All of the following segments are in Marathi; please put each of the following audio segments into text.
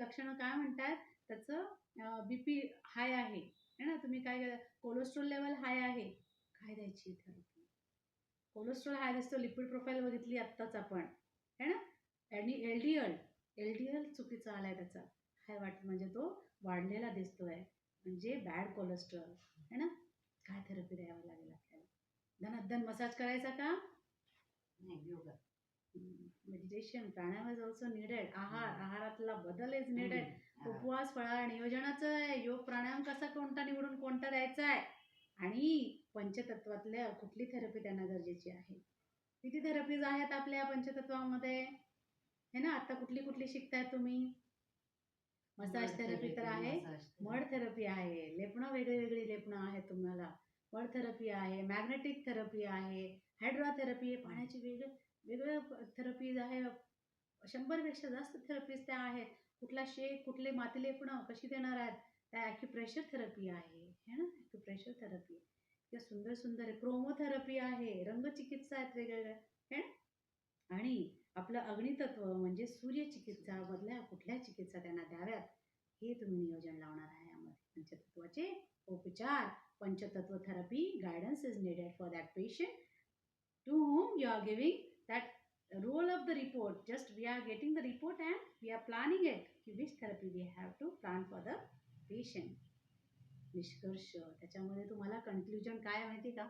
लक्षणं काय म्हणतात, त्याचं बीपी हाय आहे है ना, तुम्ही काय करा, कोलेस्ट्रॉल लेवल हाय आहे, काय द्यायची थेरपी. कोलेस्ट्रॉल हाय दिसतो, लिपिड प्रोफाईल बघितली आत्ताच आपण है ना. आणि एल डी एल चुकीचा आलाय त्याचा, हाय वाटत म्हणजे तो वाढलेला दिसतोय, म्हणजे बॅड कोलेस्ट्रॉल है ना. काय थेरपी द्यावं लागेल आपल्याला. धनाधन मसाज करायचा का, yoga, meditation, pranayama is also needed. आहारातला बदल इज नीडेड. उपवास, फळाहार नियोजनाचं आहे. योग प्राणायाम कसा कोणता निवडून कोणता द्यायचा आहे, आणि पंचतत्वातल्या कुठली थेरपी त्यांना गरजेची आहे. किती थेरपीज आहेत आपल्या पंचतत्वामध्ये है ना. आता कुठली कुठली शिकताय तुम्ही. मसाज थेरपी तर आहे, मड थेरपी आहे, लेपणं वेगळी लेपणं आहे तुम्हाला, मड थेरपी आहे, मॅग्नेटिक थेरपी आहे, हायड्रा थेरपी आहे, पाण्याची वेगवेगळ्या थेरपीज आहे. 100पेक्षा जास्त थेरपीज त्या आहेत. कुठला शेक, कुठले माती लेपणं कशी देणार आहेत, त्या ॲक्युप्रेशर थेरपी आहे है ना. ॲक्युप्रेशर थेरपी इतक्या सुंदर सुंदर आहे. क्रोमोथेरपी आहे, रंगचिकित्सा आहेत वेगवेगळ्या है ना. आणि आपलं अग्नितत्व म्हणजे सूर्यचिकित्सा मधल्या कुठल्या चिकित्सा त्यांना द्याव्यात, हे तुम्ही नियोजन लावणार आहे यामध्ये. पंचतत्वाचे उपचार, पंचतत्व therapy guidance is needed for that patient to whom you are giving that role of the report. Just we are getting the report and we are planning it, which therapy we have to plan for the patient. निष्कर्ष त्याच्यामध्ये तुम्हाला कन्क्लुजन काय माहिती का,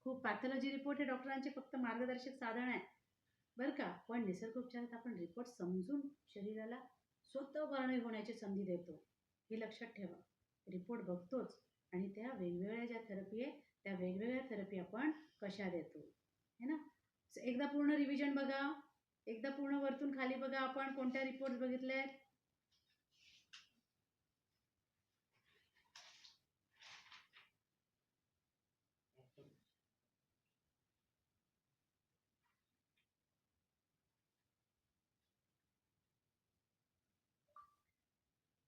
खूप पॅथॉलॉजी रिपोर्ट हे डॉक्टरांचे फक्त मार्गदर्शक साधन आहे बरं का. पण निसर्गोपचारात आपण रिपोर्ट समजून शरीराला स्वतः बरे होण्याची संधी देतो, हे लक्षात ठेवा. रिपोर्ट बघतोच, आणि त्या वेगवेगळ्या ज्या थेरपी आहे त्या वेगवेगळ्या थेरपी आपण कशा देतो है ना. एकदा पूर्ण रिव्हिजन बघा, एकदा पूर्ण वरतून खाली बघा आपण कोणत्या रिपोर्ट बघितले आहेत.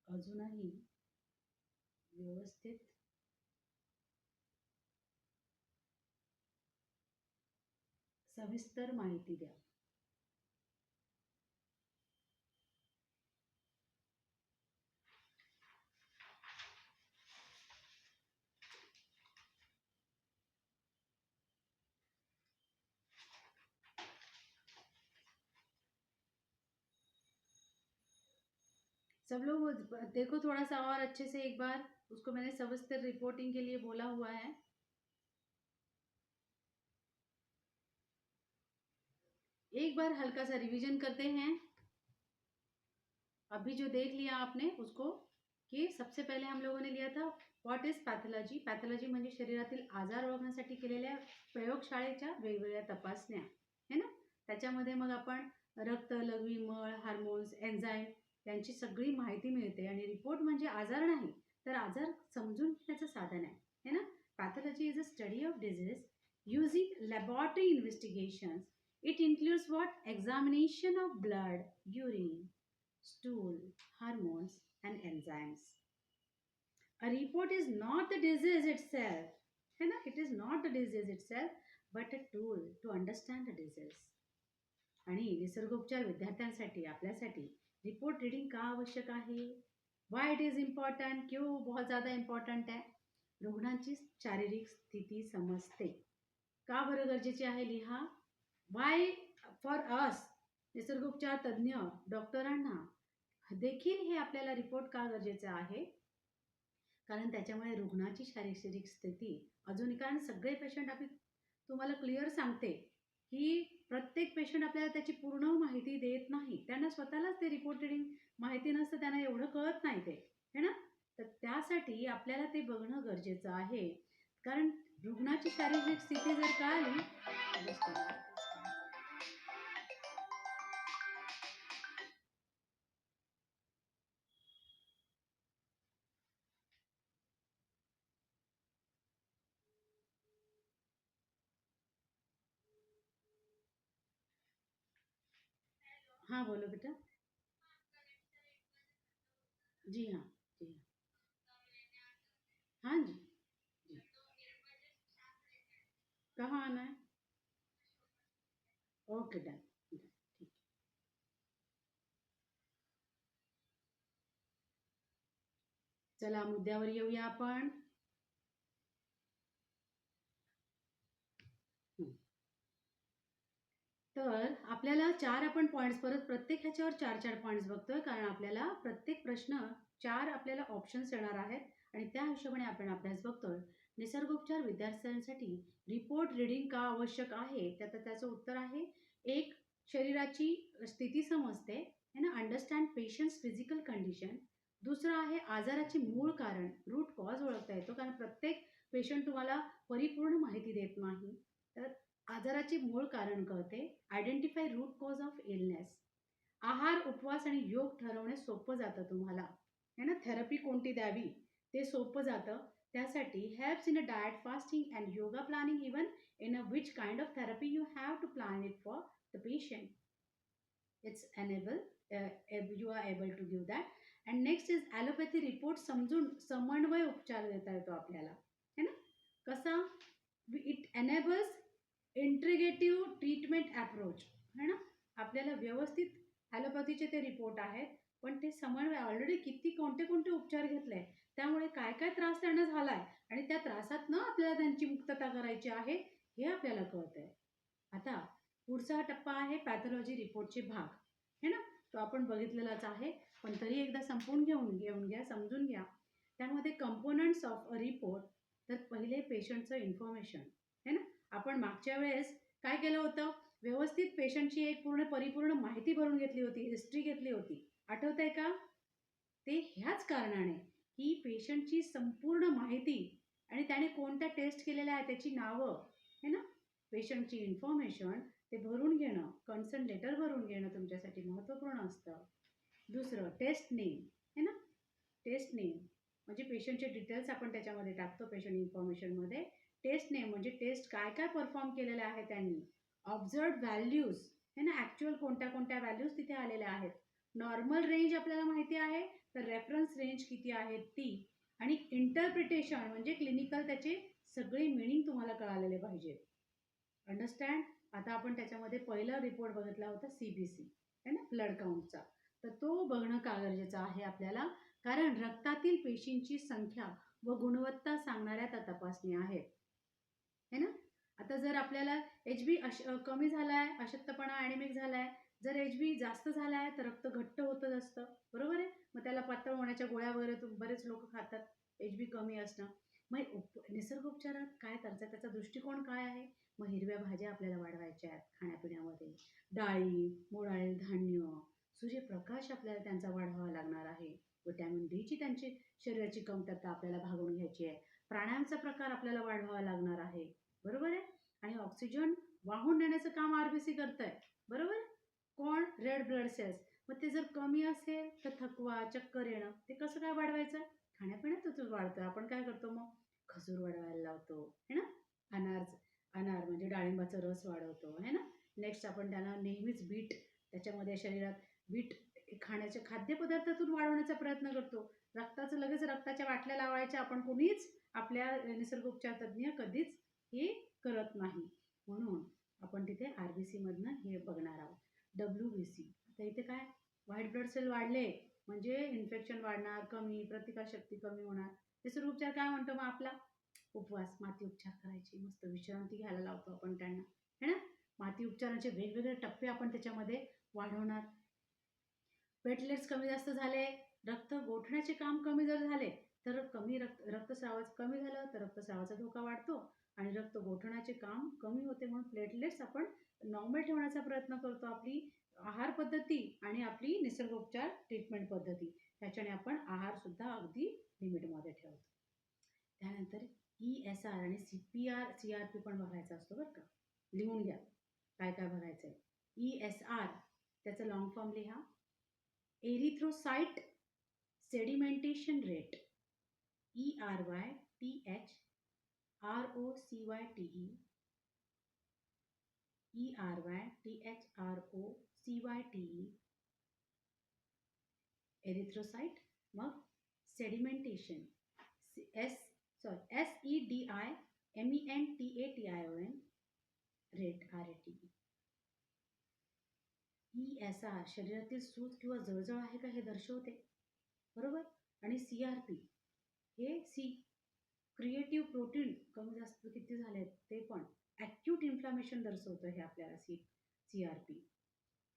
अजूनही व्यवस्थित सविस्तर माहिती द्या. सब लोग देखो थोड़ा सा और अच्छे से एक बार, उसको मैंने सविस्तर रिपोर्टिंग के लिए बोला हुआ है. एक बार हल्का सा रिवीजन करते हैं. अभी जो देख लिया आपने उसको, कि सबसे पहले हम लोगों ने लिया था व्हॉट इज पॅथॉलॉजी. पॅथॉलॉजी म्हणजे शरीरातील आजार ओळखण्यासाठी केलेल्या प्रयोगशाळेच्या वेगवेगळ्या तपासण्या है ना. त्याच्यामध्ये मग आपण रक्त, लघवी, मळ, हार्मोन्स, एन्झाईम यांची सगळी माहिती मिळते. आणि रिपोर्ट म्हणजे आजार नाही, तर आजार समजून घेण्याचं साधन आहे है ना. Pathology is a study of disease using laboratory investigations. It includes what? Examination of blood, urine, stool, hormones and enzymes. A report is not the disease itself. है ना? It is not the disease itself, but a tool to understand the disease. आणि निसर्गोपचार विद्यार्थ्यांसाठी, आपल्यासाठी रिपोर्ट रीडिंग का आवश्यक आहे, वाय इट इज इम्पॉर्टंट, क्यों बहुत ज़्यादा इम्पॉर्टंट आहे. रुग्णांची शारीरिक स्थिती समजते, का बरं गरजेची आहे लिहा. वाय फॉर अस, निसर्गोपचार तज्ज्ञ डॉक्टरांना देखील हे आपल्याला रिपोर्ट का गरजेचं आहे, कारण त्याच्यामुळे रुग्णाची शारीरिक स्थिती अजून, कारण सगळे पेशंट आम्ही तुम्हाला क्लिअर सांगते की प्रत्येक पेशंट आपल्याला त्याची पूर्ण माहिती देत नाही, त्यांना स्वतःलाच ते रिपोर्ट रिडिंग माहिती नसतं, त्यांना एवढं कळत नाही ते है ना. तर त्यासाठी आपल्याला ते बघणं गरजेचं आहे, कारण रुग्णाची शारीरिक स्थिती जर कळाली. हाँ बोलो बेटा. जी हाँ, जी हाँ, हाँ जी जी. कहाँ आना है? Okay done. चला मुद्द्यावर येऊया आपण. तर आपल्याला 4 आपण पॉइंट्स परत प्रत्येक ह्याच्यावर 4-4 पॉइंट्स बघतोय, कारण आपल्याला प्रत्येक प्रश्न 4 आपल्याला ऑप्शन्स येणार आहेत आणि त्या हिशोबाने आपण अभ्यास बघतोय. निसर्गोपचार विद्यार्थ्यांसाठी रिपोर्ट रीडिंग का आवश्यक आहे? त्याचं उत्तर आहे, एक, शरीराची स्थिती समजते है ना, अंडरस्टँड पेशंट्स फिजिकल कंडिशन. दुसरं आहे आजाराचे मूळ कारण, रूट कॉज ओळखता येतो, कारण प्रत्येक पेशंट तुम्हाला परिपूर्ण माहिती देत नाही. तर आजाराचे मूळ कारण कळते. Identify root cause of illness. आहार, उपवास आणि योग ठरवणे सोपं जातं तुम्हाला है ना. थेरपी कोणती द्यावी ते सोपं जातं. त्यासाठी helps in a diet, fasting and yoga planning, even in a which kind of therapy you have to plan it for the patient. It's enable, you are able to give that. And next is allopathy report समजून समन्वय उपचार देता येतो आपल्याला है ना. कसा? It enables integrative treatment approach है ना. आपल्याला व्यवस्थित ॲलोपॅथीचे ते रिपोर्ट आहेत, पण ते समन्वय ऑलरेडी किती कोणते कोणते उपचार घेतले, त्यामुळे काय काय त्रास त्यांना झालाय आणि त्या त्रासात न आपल्याला त्यांची मुक्तता करायची आहे हे आपल्याला कळतंय. आता पुढचा टप्पा आहे पॅथॉलॉजी रिपोर्टचे भाग है ना. तो आपण बघितलेलाच आहे, पण तरी एकदा संपून घेऊन घ्या, समजून घ्या. त्यामध्ये कंपोनंट्स ऑफ अ रिपोर्ट. तर पहिले पेशंटचं इन्फॉर्मेशन है ना. आपण मागच्या वेळेस काय केलं होतं, व्यवस्थित पेशंटची एक परिपूर्ण माहिती भरून घेतली होती, हिस्ट्री घेतली होती, आठवतंय का? ते ह्याच कारणाने की पेशंटची संपूर्ण माहिती आणि त्याने कोणत्या टेस्ट केलेल्या आहेत त्याची नावं है ना, पेशंटची इन्फॉर्मेशन ते भरून घेणं, कन्सर्न लेटर भरून घेणं तुमच्यासाठी महत्त्वपूर्ण असतं. दुसरं टेस्ट नेम है ना. टेस्ट नेम म्हणजे पेशंटचे डिटेल्स आपण त्याच्यामध्ये टाकतो पेशंट इन्फॉर्मेशनमध्ये. टेस्ट नेम म्हणजे टेस्ट काय काय परफॉर्म केलेल्या आहेत त्यांनी. ऑब्झर्व व्हॅल्यूज है ना, ॲक्च्युअल कोणत्या कोणत्या व्हॅल्यूज तिथे आलेल्या आहेत. नॉर्मल रेंज आपल्याला माहिती आहे, तर रेफरन्स रेंज किती आहेत ती. आणि इंटरप्रिटेशन म्हणजे क्लिनिकल त्याचे सगळे मिनिंग तुम्हाला कळालेले पाहिजे. अंडरस्टँड. आता आपण त्याच्यामध्ये पहिला रिपोर्ट बघितला होता CBC है ना, ब्लड काउंटचा. तर तो बघणं का गरजेचं आहे आपल्याला, कारण रक्तातील पेशींची संख्या व गुणवत्ता सांगणाऱ्या त्या तपासणी आहेत है ना. आता जर आपल्याला HB कमी झालाय, अशक्तपणा ॲनिमिक झालाय, जर HB जास्त झालाय तर रक्त घट्ट होतं असतं, बरोबर आहे. मग त्याला पातळ होण्याच्या गोळ्या वगैरे बरेच लोक खातात HB कमी असणं. मग निसर्गोपचारात काय करतात, त्याचा दृष्टिकोन काय आहे. मग हिरव्या भाज्या आपल्याला वाढवायच्या आहेत खाण्यापिण्यामध्ये, डाळी, मोडाळी धान्य, सूर्यप्रकाश आपल्याला त्यांचा वाढवावा लागणार आहे. विटॅमिन Dची त्यांची शरीराची कमतरता आपल्याला भागवून घ्यायची आहे. प्राणायामचा प्रकार आपल्याला वाढवावा लागणार आहे, बरोबर आहे. आणि ऑक्सिजन वाहून नेण्याचं काम RBC करतंय, बरोबर. कोण? Red blood cells. मग ते जर कमी असेल तर थकवा, चक्कर येणं, ते कसं काय वाढवायचं? खाण्यापिण्यातच वाढतं. आपण काय करतो मग, खजूर वाढवायला लावतो है ना. अनार म्हणजे डाळिंबाचा रस वाढवतो है ना. नेक्स्ट आपण त्यांना नेहमीच बीट त्याच्यामध्ये शरीरात बीट खाण्याच्या खाद्यपदार्थातून वाढवण्याचा प्रयत्न करतो. लगेच रक्ताच्या बाटल्या लावायच्या आपण कोणीच आपल्या निसर्गोपचार तज्ज्ञ कधीच हे करत नाही. म्हणून आपण तिथे RBC मधनं हे बघणार आहोत. WBC. आता इथे काय, व्हाईट ब्लड सेल वाढले म्हणजे इन्फेक्शन वाढणार, कमी प्रतिकारशक्ती कमी होणार. निसर्गोपचार काय म्हणतो मग आपला, उपवास, माती उपचार करायची, मस्त विश्रांती घ्यायला लावतो आपण त्यांना है ना. माती उपचाराचे वेगवेगळे टप्पे आपण त्याच्यामध्ये वाढवणार. प्लेटलेट्स कमी जास्त झाले, रक्त गोठण्याचे काम कमी जर झाले तर रक्तस्रावाचं कमी झालं तर रक्तस्रावाचा धोका वाढतो आणि रक्त गोठण्याचे काम कमी होते. म्हणून प्लेटलेट्स आपण नॉर्मल ठेवण्याचा प्रयत्न करतो. आपली आहार पद्धती आणि आपली निसर्गोपचार ट्रीटमेंट पद्धती ह्याच्याने आपण आहार सुद्धा अगदी लिमिटमध्ये ठेवतो. त्यानंतर ESR आणि CRP पण बघायचा असतो बरं का, लिहून घ्या काय काय बघायचं आहे. ESR त्याचं लॉंग फॉर्म लिहा, erythrocyte sedimentation rate, ERYTHROCYTE, ERYTHROCYTE, erythrocyte. मग sedimentation, SEDIMENTATION rate, RATE. ESR शरीरातील सूज किंवा जळजळ आहे का हे दर्शवते, बरोबर. आणि CRP हे क्रिएटिव्ह प्रोटीन कमी जास्त किती झालेत ते पण. ॲक्यूट इन्फ्लामेशन दर्शवतं हे आपल्याला CRP.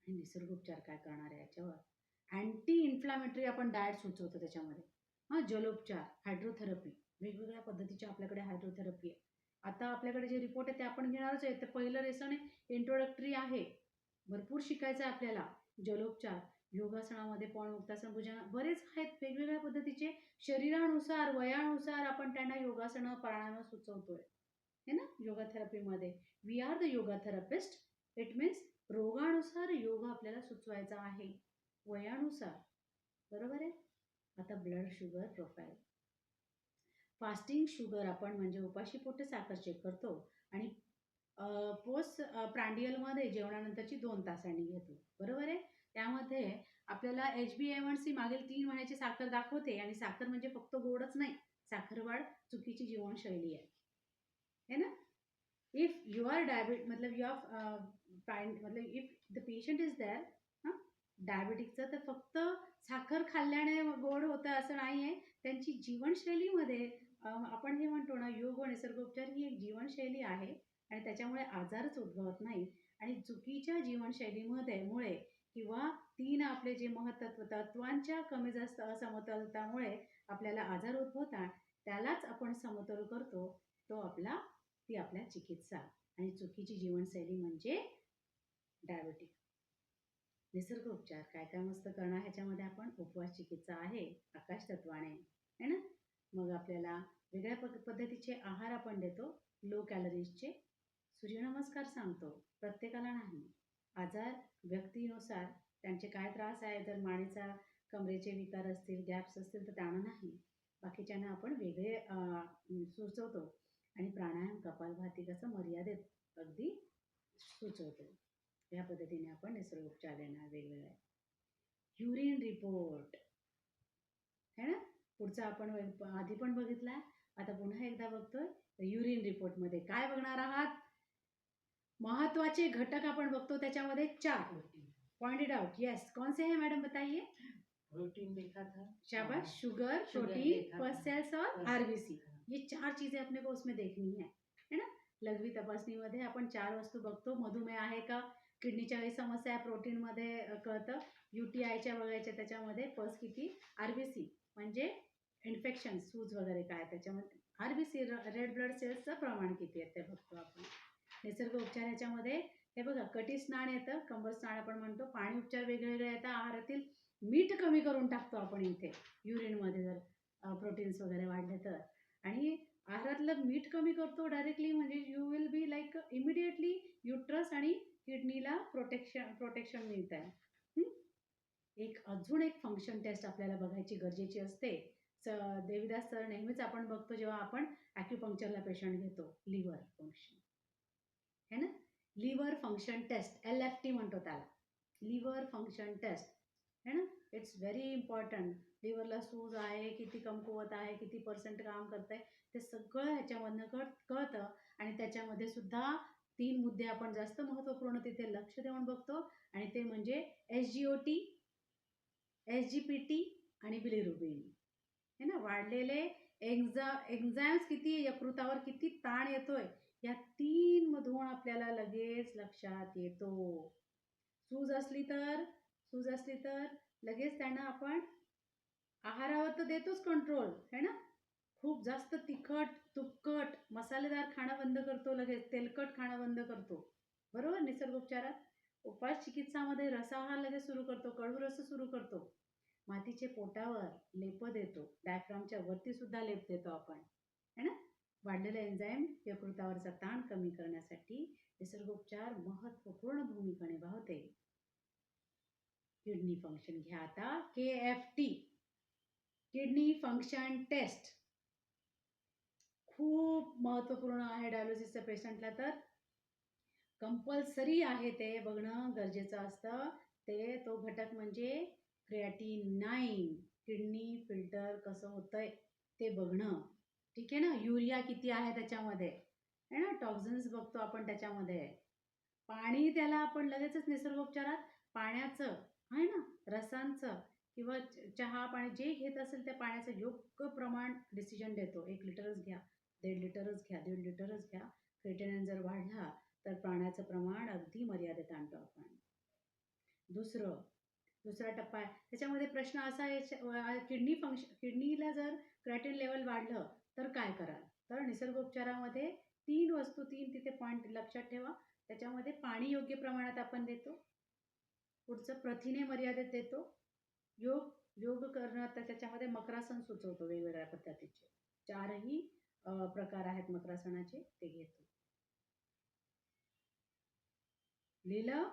आणि निसर्गोपचार काय करणार आहे याच्यावर? अँटी इन्फ्लामेटरी आपण डाएट सुचवतो त्याच्यामध्ये. जलोपचार, हायड्रोथेरपी, वेगवेगळ्या पद्धतीचे आपल्याकडे हायड्रोथेरपी आहे. आता आपल्याकडे जे रिपोर्ट आहे ते आपण घेणारच आहे. तर पहिलं लेसन आहे इंट्रोडक्टरी आहे. भरपूर शिकायचं आहे आपल्याला. जलोपचार, योगासनामध्ये पण मुक्तासन, भुजंग बरेच आहेत वेगवेगळ्या पद्धतीचे. शरीरानुसार, वयानुसार आपण त्यांना योगासनं, प्राणायाम सुचवतोय. है ना? योगा थेरपीमध्ये. We are the yoga therapist. It means रोगानुसार योग आपल्याला सुचवायचा आहे, वयानुसार. बरोबर आहे? आता blood sugar profile. Fasting sugar आपण म्हणजे उपाशी पोटी साखर चेक करतो आणि पोस्ट प्रांडियलमध्ये जेवणानंतरची 2 तासांनी घेतो. बरोबर आहे? त्यामध्ये आपल्याला HbA1c मागील 3 महिन्याची साखर दाखवते आणि साखर म्हणजे फक्त गोडच नाही, साखरवाढ चुकीची जीवनशैली आहे. है ना? इफ यू आर डायबिट मतलब यू आर मतलब if the patient is there डायबिटिकचं, तर फक्त साखर खाल्ल्याने गोड होतं असं नाही आहे. त्यांची जीवनशैलीमध्ये आपण हे म्हणतो ना, योग व निसर्गोपचार ही एक जीवनशैली आहे आणि त्याच्यामुळे आजारच उद्भवत नाही. आणि चुकीच्या जीवनशैलीमध्ये मुळे किंवा 3 आपले जे तत्वांच्या कमी जास्त असमतोलतामुळे आपल्याला आजार उद्भवतात. त्यालाच आपण समतोल करतो. ती आपल्या चिकित्सा. आणि चुकीची जीवनशैली म्हणजे डायबिटिक. निसर्गोपचार काय काय मस्त करणार ह्याच्यामध्ये आपण उपवास चिकित्सा आहे आकाश तत्वाने, है ना? मग आपल्याला वेगळ्या पद्धतीचे आहार आपण देतो, लो कॅलरीजचे. सूर्यनमस्कार सांगतो, प्रत्येकाला नाही. आजार व्यक्तीनुसार त्यांचे काय त्रास आहे, जर मानेचा कमरेचे विकार असतील, गॅप्स असतील तर त्यांना नाही. बाकीच्यांना आपण वेगळे सुचवतो. आणि प्राणायाम, कपालभाती कसं मर्यादित अगदी सुचवतो. या पद्धतीने आपण निसर्गोपचार देणार वेगवेगळे. युरिन रिपोर्ट, है ना? पुढचा आपण आधी पण बघितला, आता पुन्हा एकदा बघतोय. युरिन रिपोर्टमध्ये काय बघणार आहात? महत्वाचे घटक आपण बघतो त्याच्यामध्ये 4 पॉइंटेड आउट. यस, कौन से है मैडम बताइए? प्रोटीन देखा था, शाबाश. शुगर, प्रोटीन, फर्स्ट सेल्स और RBC. ये 4 चीजें अपने को उसमें देखनी है ना? लघवी तपासणीमध्ये आपण 4 वस्तू बघतो. मधुमेह आहे का, किडनीच्या काही समस्या आहे, प्रोटीनमध्ये कळतं. UTIच्या बघायच्या त्याच्यामध्ये, पल्स किती, RBC म्हणजे इन्फेक्शन, सूज वगैरे काय त्याच्यामध्ये, RBC रेड ब्लड सेल्सचं प्रमाण किती आहे ते बघतो आपण. निसर्ग उपचार ह्याच्यामध्ये हे बघा, कटी स्नान येतं, कंबर स्नान आपण म्हणतो. पाणी उपचार वेगवेगळे येतात. आहारातील मीठ कमी करून टाकतो आपण इथे युरिनमध्ये जर प्रोटीन्स वगैरे वाढले तर. आणि आहारातलं मीठ कमी करतो डायरेक्टली, म्हणजे you will be like immediately uterus आणि किडनीला प्रोटेक्शन मिळत आहे. अजून एक फंक्शन टेस्ट आपल्याला बघायची गरजेची असते. देविदास सर नेहमीच आपण बघतो जेव्हा आपण ॲक्युपंक्चरला पेशंट घेतो, लिव्हर फंक्शन, है ना? लिव्हर फंक्शन टेस्ट, LFT म्हणतो त्याला, लिव्हर फंक्शन टेस्ट, है ना? It's very important. लिव्हरला सूज आहे, किती कमकुवत आहे, किती % काम करतंय, ते सगळं ह्याच्यामधनं कळतं. आणि त्याच्यामध्ये सुद्धा 3 मुद्दे आपण जास्त महत्त्वपूर्ण तिथे लक्ष देऊन बघतो. आणि ते म्हणजे SGOT, SGPT आणि बिलिरुबिन, है ना? वाढलेले एन्झाइम्स किती, यकृतावर किती ताण येतोय, या 3 मधून आपल्याला लगेच लक्षात येतो. सूज असली तर लगेच त्यांना आपण आहारावर तर देतोच कंट्रोल, है ना? खूप जास्त तिखट, तुपकट, मसालेदार खाणं बंद करतो, लगेच तेलकट खाणं बंद करतो. बरोबर? निसर्गोपचारात. उपास चिकित्सामध्ये रसाहार लगेच सुरू करतो, कडू रस सुरू करतो. मातीचे पोटावर लेप देतो, डायफ्रामच्या वरती सुद्धा लेप देतो आपण, है ना? वाढलेले एन्झाईम, यकृतावरचा ताण कमी करण्यासाठी निसर्गोपचार महत्त्वपूर्ण भूमिका निभावते. किडनी फंक्शन घ्या आता, KFT, किडनी फंक्शन टेस्ट. खूप महत्त्वपूर्ण आहे डायलिसिसच्या पेशंटला, तर कंपल्सरी आहे ते बघणं गरजेचं असतं. तो घटक म्हणजे क्रिएटिनाइन, किडनी फिल्टर कसं होतंय ते बघणं. ठीक आहे ना? युरिया किती आहे त्याच्यामध्ये, है ना? टॉक्झिन्स बघतो आपण त्याच्यामध्ये. पाणी त्याला आपण लगेचच निसर्गोपचारात पाण्याचं, आहे ना, रसांचं किंवा चहा पाणी जे घेत असेल त्या पाण्याचं योग्य प्रमाण डिसिजन देतो. 1 लिटरच घ्या, 1.5 लिटरच घ्या, 1.5 लिटरच घ्या. क्रिएटिनिन जर वाढला तर पाण्याचं प्रमाण अगदी मर्यादेत आणतो आपण. दुसरा टप्पा आहे त्याच्यामध्ये प्रश्न असा आहे, किडनीला जर क्रिएटिनिन लेवल वाढलं तर काय कराल? तर निसर्गोपचारामध्ये 3 तिथे पॉईंट लक्षात ठेवा. त्याच्यामध्ये पाणी योग्य प्रमाणात आपण देतो. पुढचं प्रथिने मर्यादेत देतो. योग करणं तर त्याच्यामध्ये मकरासन सुचवतो वेगवेगळ्या पद्धतीचे. 4ही प्रकार आहेत मकरासनाचे, ते घेतो. लिहिलं?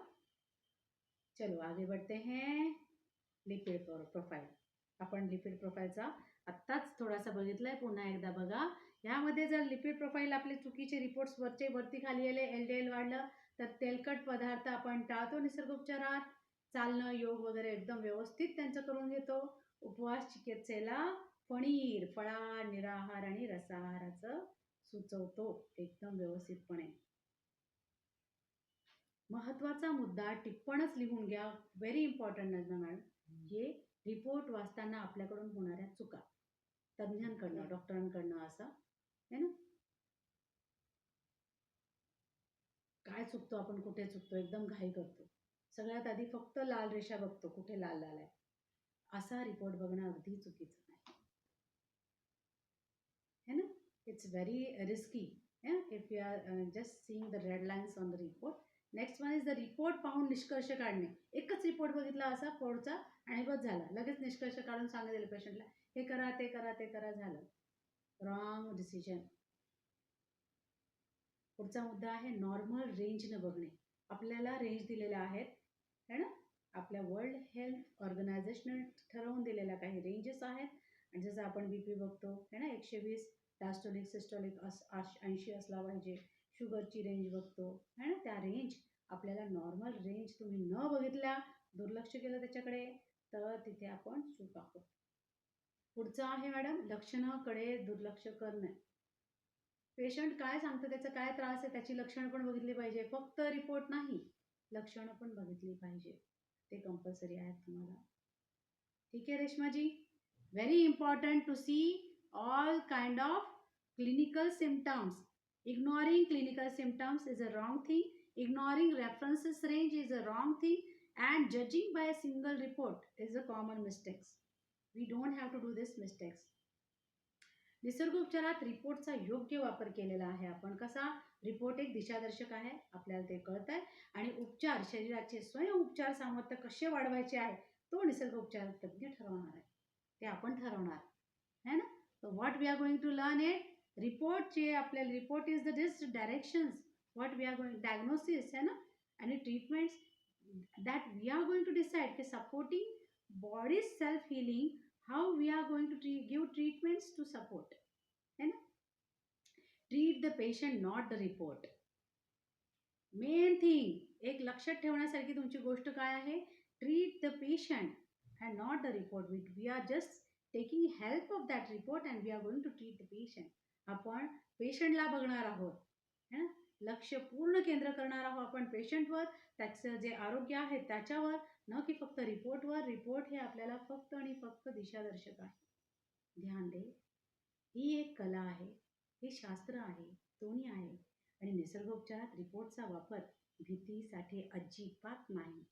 चलो आगे बढ़ते हैं. Lipid profile. आपण लिपिड प्रोफाईलचा आत्ताच थोडासा बघितलाय, पुन्हा एकदा बघा. यामध्ये जर लिपिड प्रोफाईल आपले चुकीचे रिपोर्ट्स वरती खाली आले, LDL वाढलं तर तेलकट पदार्थ आपण टाळतो निसर्गोपचारात. चालणं, योग वगैरे एकदम व्यवस्थित त्यांचं करून घेतो. उपवास चिकित्सेला पनीर, फळाहार, निराहार आणि रसाहाराचं सुचवतो एकदम व्यवस्थितपणे. महत्वाचा मुद्दा टिप्पणच लिहून घ्या. Very important Najma madam. हे रिपोर्ट वाचताना आपल्याकडून होणाऱ्या चुका, तज्ञांकडनं, डॉक्टरांकडनं, असं है ना. काय चुकतो आपण, कुठे चुकतो, एकदम घाई करतो. सगळ्यात आधी फक्त लाल रेषा बघतो, कुठे लाल लाल आहे. असा रिपोर्ट बघणं अगदी चुकीचं नाही, है ना. It's very risky if you are just seeing the red lines on the report. Next one is the report पाहून निष्कर्ष काढणे. एकच रिपोर्ट बघितला असा पुढचा आणि बस झाला, लगेच निष्कर्ष काढून सांगितलं पेशंटला हे करा ते करा ते करा, झालं. Wrong decision. पुढचा मुद्दा आहे नॉर्मल रेंजनं बघणे. आपल्याला रेंज दिलेल्या आहेत है ना, आपल्या वर्ल्ड हेल्थ ऑर्गनायझेशनने ठरवून दिलेल्या काही रेंजेस आहेत. आणि जसं आपण BP बघतो है ना, 120 डायस्टोलिक सिस्टोलिक 80 असला पाहिजे. शुगरची रेंज बघतो है ना, त्या रेंज आपल्याला नॉर्मल रेंज तुम्ही न बघितल्या, दुर्लक्ष केलं त्याच्याकडे, तर तिथे आपण चूक आहोत. पुढचं आहे मॅडम लक्षणाकडे दुर्लक्ष करणे. पेशंट काय सांगतं, त्याचा काय त्रास आहे, त्याची लक्षणं पण बघितली पाहिजे. फक्त रिपोर्ट नाही, लक्षणं पण बघितली पाहिजे. ते कंपल्सरी आहेत तुम्हाला. ठीक आहे रेश्माजी. Very important to see all kind of clinical symptoms. Ignoring clinical symptoms is a wrong thing. Ignoring references range is a wrong thing. And judging by a single report is a common mistake. We don't have to do this mistakes. निसर्गोपचारात रिपोर्टचा योग्य वापर केलेला आहे आपण. कसा? रिपोर्ट एक दिशादर्शक आहे, आपल्याला ते कळत आहे. आणि उपचार, शरीराचे स्वयं उपचार सामर्थ्य कसे वाढवायचे आहे तो निसर्गोपचार तज्ञ ठरवणार आहे, ते आपण ठरवणार है ना. So what we are going to learn it, report चे आपल्याला, report is the directions what we are going, diagnosis है ना, आणि treatments that we are going to decide K supporting body's self healing, how we are going to give treatments to support है ना. treat the patient not the report. Main thing एक लक्षात ठेवण्यासारखी तुमची गोष्ट काय आहे, treat the patient and not the report. We are just taking help of that report and we are going to treat the patient. आपण पेशंटला बघणार आहोत है ना, लक्ष पूर्ण केंद्र करणार आहोत आपण पेशंटवर, त्याचं जे आरोग्य आहे त्याच्यावर, न की फक्त रिपोर्टवर. रिपोर्ट हे आपल्याला फक्त आणि फक्त दिशादर्शक आहे. ध्यान दे, ही एक कला आहे, हे शास्त्र आहे, दोन्ही आहे. आणि निसर्गोपचारात रिपोर्टचा वापर भीतीसाठी अजिबात नाही,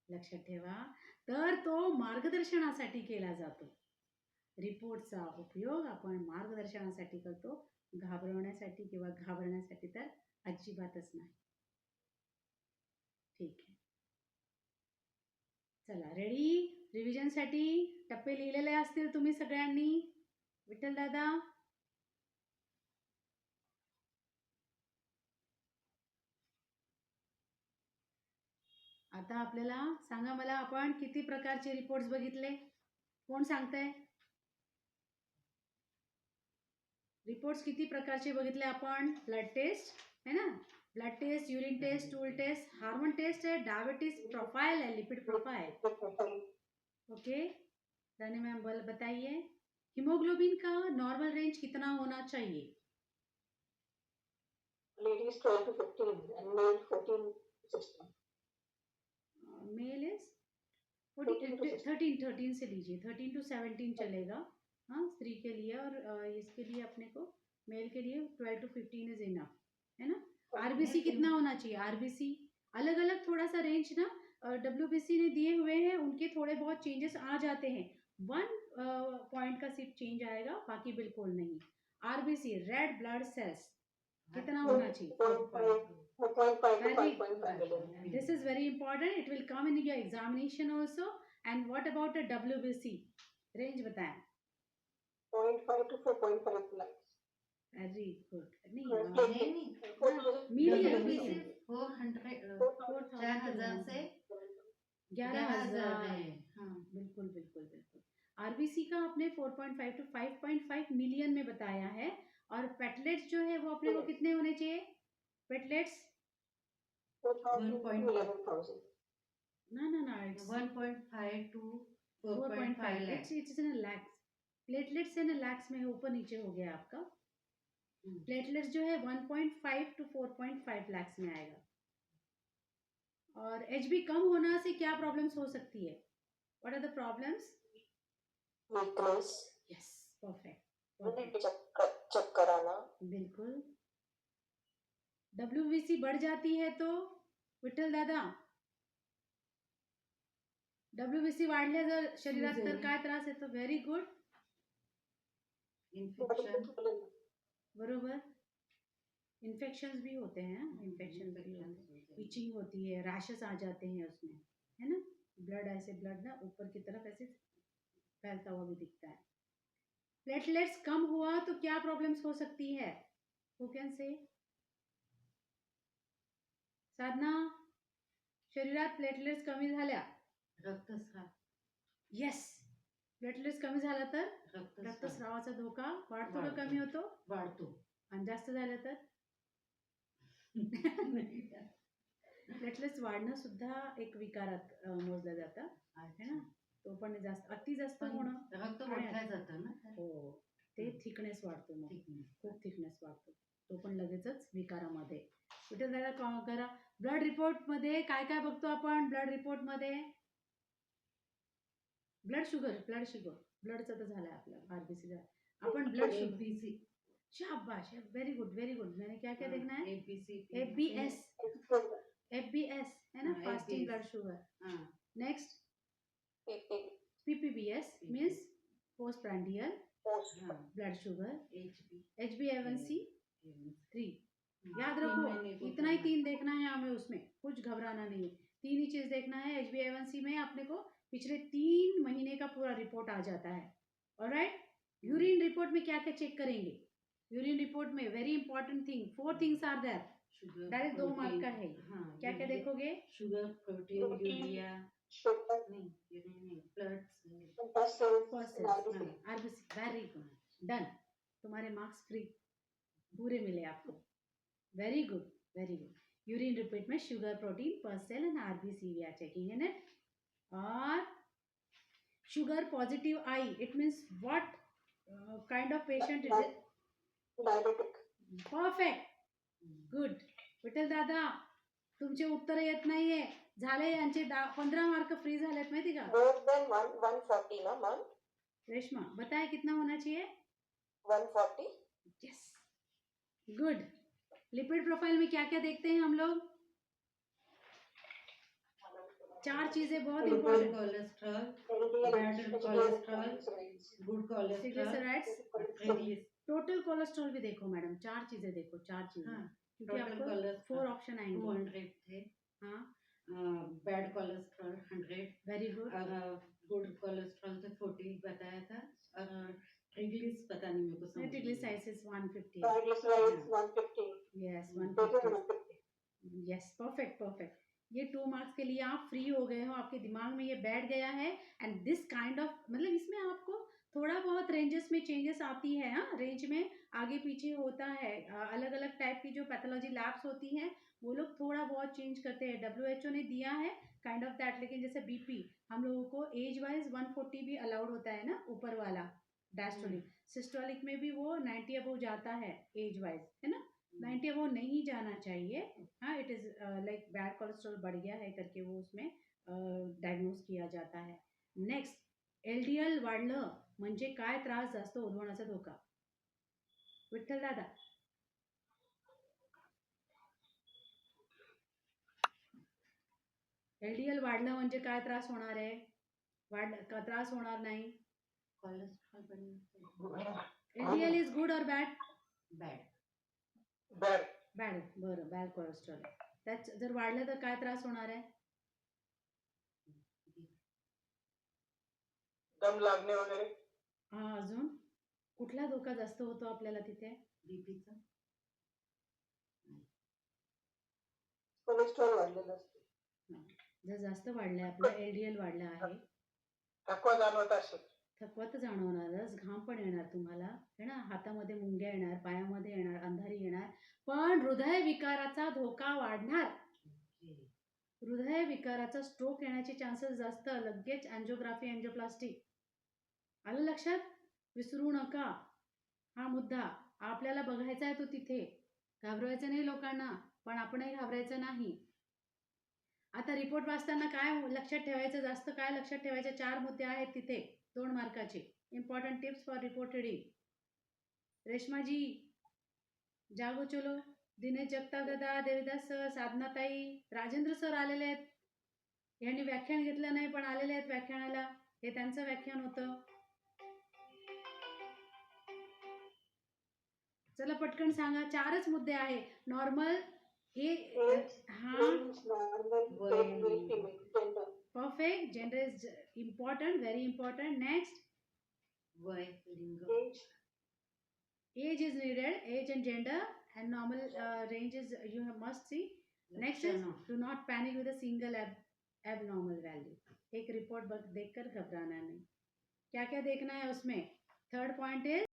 लक्षात ठेवा. तर तो मार्गदर्शनासाठी केला जातो. रिपोर्टचा उपयोग आपण मार्गदर्शनासाठी करतो, घाबरवण्यासाठी किंवा घाबरण्यासाठी तर अजिबातच नाही. ठीक आहे, चला रेडी. रिव्हिजनसाठी टप्पे लिहिलेले असतील तुम्ही सगळ्यांनी. विठ्ठल दादा, आता आपल्याला सांगा मला, आपण किती प्रकारचे रिपोर्ट्स बघितले, कोण सांगतंय? रिपोर्ट्स किती प्रकारचे बघितले आपण? ब्लड टेस्ट है ना, blood test, urine test, stool test, hormone test है, डायबिटीज प्रोफाइल है, lipid profile. Okay Rani ma'am बताइए, हीमोग्लोबिन का नॉर्मल रेंज कितना होना चाहिए? Ladies 12 to 15 and male 14 to 16. Male is 14 to 16। 13 से लीजिए, 13 to 17 चलेगा। हाँ, स्त्री के लिए, और इसके लिए अपने को मेल के लिए 12 to 15 इज इनफ, है ना। आरबीसी कितना होना चाहिए? आरबीसी अलग अलग थोड़ा सा रेंज ना डब्ल्यूबीसी ने दिए हुए हैं, उनके थोड़े बहुत चेंजेस आ जाते हैं। 1 पॉइंट का सिर्फ चेंज आएगा, बाकी बिल्कुल नहीं। आरबीसी रेड ब्लड सेल्स कितना होना चाहिए? 4.5 to Very 5.5 million। This is very important. It will come in your examination also. And what about a WBC? Range बताएं। 0.5 to 4.5 lakhs। Very good. नहीं नहीं, मीडियम WBC मीडियम 4,000 से 11,000 है। हाँ, बिल्कुल बिल्कुल बिल्कुल। आरबीसी का आपने 4.5 to 5.5 मिलियन में बताया है। और पेटलेट्स जो है वो अपने को कितने होने चाहिए? पेटलेट्स 4,000 to 11,000। ना it's 1.5 to 4.5 4.5 lakhs। It's in lakhs. Platelets in lakhs में ऊपर नीचे हो गया आपका। प्लेटलेट्स जो है 1.5 to 4.5 लैक्स में आएगा। और एचबी कम होना से क्या प्रॉब्लम्स हो सकती है? What are the problems? Weakness. Yes, perfect. चक्कर आना। बिल्कुल। डब्ल्यूबीसी बढ़ जाती है तो विठ्ठल दादा, डब्ल्यूबीसी वाढल्या जर शरीरात तर काय त्रास येतो? Very good, infection. बरोबर। इन्फेक्शंस भी होते हैं, इन्फेक्शन भी होते हैं, इचिंग होती है, रैशेस आ जाते हैं उसमें, है ना। ब्लड ऐसे ब्लड ना ऊपर की तरफ ऐसे फैलता हुआ भी दिखता है। प्लेटलेट्स कम हुआ तो क्या प्रॉब्लम्स हो सकती है? हु कैन से? साधना, शरीरात प्लेटलेट्स कमी झाल्या, रक्तस्राव। येस, प्लेटलेट्स कमी झाला तर रक्तस्रावाचा धोका वाढतो का कमी होतो? वाढतो। आणि जास्त झालं तर प्लेटलेट्स वाढणं सुद्धा एक विकारात मोजलं जातं, है ना। तो पण जास्त अति जास्त होणं, रक्त ओढलं जातं ना। हो, ते थिकनेस वाढतो, मग खूप थिकनेस वाढतो, तो पण लगेचच विकारामध्ये। कुठे जरा करा ब्लड रिपोर्ट मध्ये काय काय बघतो आपण? ब्लड रिपोर्ट मध्ये ब्लड शुगर ब्लडचं तर झालंय आपलं, आरबीसी झालं, आपण ब्लड शुगर, एबीसी। शाबाश, वेरी गुड वेरी गुड। मैंने क्या क्या देखना है? एबीसी, एफबीएस, एफबीएस है ना, fasting blood sugar. Next PPBS means post prandial blood sugar. HbA1c 3। याद रखो, इतना ही 3 देखना है हमें, उसमें कुछ घबराना नहीं है। 3 ही चीज देखना है। HbA1c में अपने को पिछले 3 महीने का पूरा रिपोर्ट आ जाता है। ऑलराइट। यूरिन रिपोर्ट में क्या क्या चेक करेंगे? यूरिन रिपोर्ट में very important thing, 4 things are there. Direct 2 mark का है। क्या क्या देखोगे? Sugar, protein, urea, RBC, very good, done. तुम्हारे मार्क्स फ्री पूरे मिले आपको। Very good very good. Urine report में sugar, protein, pus cell and RBC we are checking in it. और शुगर पॉजिटिव आई, it means what kind of patient is it? Diabetic. Perfect, good. Vitthal दादा, तुमचे उत्तर येत नाहीये, झाले यांचे 15 मार्क फ्री झालेत, माहिती का? मोर देन 140 ना मैम? रेशमा बताए कितना होना चाहिए? 140। Yes, good. लिपिड प्रोफाइल में क्या क्या देखते हैं हम लोग? 4 चीजें बहुत important. Cholesterol, bad cholesterol, good cholesterol, total cholesterol भी देखो मैडम, 4 चीजें देखो, 4 चीजें। क्योंकि आपको 4 ऑप्शन आएंगे। 200 थे। हाँ, बैड कोलेस्ट्रॉल 100, वेरी गुड। और गुड कोलेस्ट्रॉल तो 40 बताया था, और ट्रिग्लिस पता नहीं मेरे को समझ। ट्रिग्लिसराइड्स 150। Triglycerides 150। Yes, 150। Yes, perfect perfect. ये 2 मार्क्स के लिए आप फ्री हो गए हो, आपके दिमाग में ये बैठ गया है। एंड दिस काइंड ऑफ, मतलब इसमें आपको थोड़ा बहुत रेंजेस में चेंजेस आती है। हाँ, रेंज में आगे पीछे होता है। अलग अलग टाइप की जो पैथोलॉजी लैब्स होती हैं वो लोग थोड़ा बहुत चेंज करते हैं। WHO ने दिया है काइंड ऑफ दैट। लेकिन जैसे बीपी हम लोगों को एज वाइज 140 भी अलाउड होता है ना, ऊपर वाला डायस्टोलिक। सिस्टोलिक में भी वो 90 अबव जाता है एज वाइज, है ना। 90 अबव नहीं जाना चाहिए। हाँ, it is like bad cholesterol बढ़ गया है करके वो उसमें डायग्नोज किया जाता है. नेक्स्ट, LDL वाढलं म्हणजे काय त्रास जास्त उद्भवण्याचा धोका? विठ्ठल दादा. LDL वाढलं म्हणजे काय त्रास होणार आहे? का त्रास होणार नाही? कोलेस्ट्रॉल पण LDL इज गुड और बॅड? बॅड. Bad. बॅड. बरं, बॅड कोलेस्ट्रॉल. त्यात जर वाढलं तर काय त्रास होणार आहे? दम लागणे वगैरे. हा, अजून कुठला धोका जास्त होतो आपल्याला तिथे? बीपीचा. कोलेस्ट्रॉल वाढलेलं असते. जर जास्त वाढलं आपलं LDL वाढलं आहे, थकवा जाणवत असेल. थकवा तर जाणवणारच, घाम पण येणार तुम्हाला है ना, हातामध्ये मुंग्या येणार, पायामध्ये येणार, अंधारी येणार, पण हृदयविकाराचा धोका वाढणार. हृदयविकाराचा स्ट्रोक येण्याचे चान्सेस जास्त. लगेच अँजिओग्राफी, अँजिओप्लास्टी. आलं लक्षात? विसरू नका हा मुद्दा. आपल्याला बघायचा आहे तो तिथे. घाबरवायचं नाही लोकांना, पण आपणही घाबरायचं नाही. आता रिपोर्ट वाचताना काय लक्षात ठेवायचं, जास्त काय लक्षात ठेवायचे? 4 मुद्दे आहेत तिथे, 2 मार्काचे. Important tips for report reading. रेश्माजी, जागो चलो. दिनेश जगताप दादा, देविदास सर, साधनाताई, राजेंद्र सर आलेले आहेत. यांनी व्याख्यान घेतलं नाही पण आलेले आहेत व्याख्यानाला. हे त्यांचं व्याख्यान होतं. चला पटकन सांगा. 4च मुद्दे आहे. नॉर्मल Age, हा, range, normal, weight, female, gender. Perfect. Gender is important, very important. Next, वय, लिंग. Age, age is needed, age and gender, and normal range is you must see. Next is लक्षणं. do not panic with a single abnormal value. एक रिपोर्ट देखकर घबराना नहीं. क्या क्या देखना है उसमें? Third point is